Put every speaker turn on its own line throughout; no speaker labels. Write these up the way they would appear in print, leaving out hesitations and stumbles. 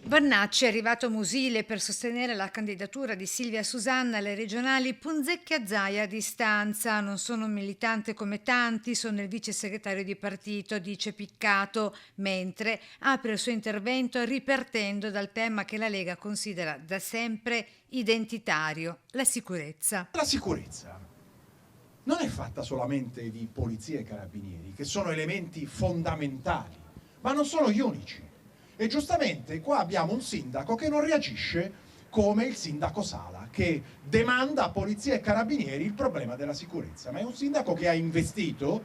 Vannacci è arrivato a Musile per sostenere la candidatura di Silvia Susanna alle regionali Punzecchia-Zaia a distanza. Non sono un militante come tanti, sono il vice segretario di partito, dice Piccato, mentre apre il suo intervento ripartendo dal tema che la Lega considera da sempre identitario, la sicurezza.
La sicurezza non è fatta solamente di polizia e carabinieri, che sono elementi fondamentali, ma non sono gli unici. E giustamente qua abbiamo un sindaco che non reagisce come il sindaco Sala, che demanda a polizia e carabinieri il problema della sicurezza, ma è un sindaco che ha investito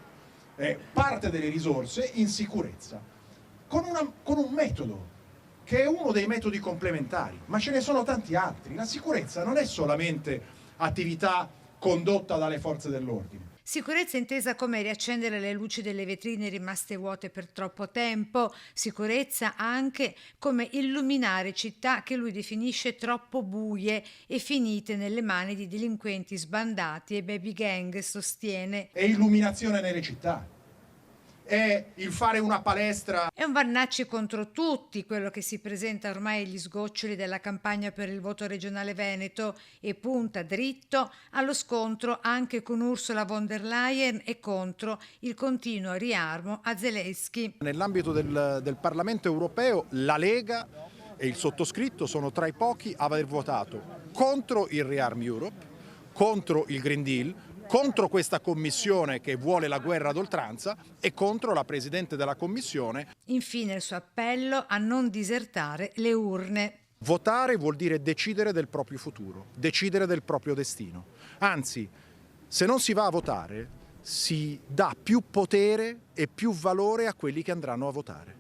parte delle risorse in sicurezza, con un metodo che è uno dei metodi complementari, ma ce ne sono tanti altri. La sicurezza non è solamente attività condotta dalle forze dell'ordine.
Sicurezza intesa come riaccendere le luci delle vetrine rimaste vuote per troppo tempo, sicurezza anche come illuminare città che lui definisce troppo buie e finite nelle mani di delinquenti sbandati e baby gang, sostiene.
È illuminazione nelle città, è il fare una palestra.
È un Vannacci contro tutti, quello che si presenta ormai agli sgoccioli della campagna per il voto regionale veneto e punta dritto allo scontro anche con Ursula von der Leyen e contro il continuo riarmo a Zelensky.
Nell'ambito del Parlamento europeo la Lega e il sottoscritto sono tra i pochi a aver votato contro il Rearm Europe, contro il Green Deal, contro questa commissione che vuole la guerra ad oltranza e contro la Presidente della Commissione.
Infine il suo appello a non disertare le urne.
Votare vuol dire decidere del proprio futuro, decidere del proprio destino. Anzi, se non si va a votare, si dà più potere e più valore a quelli che andranno a votare.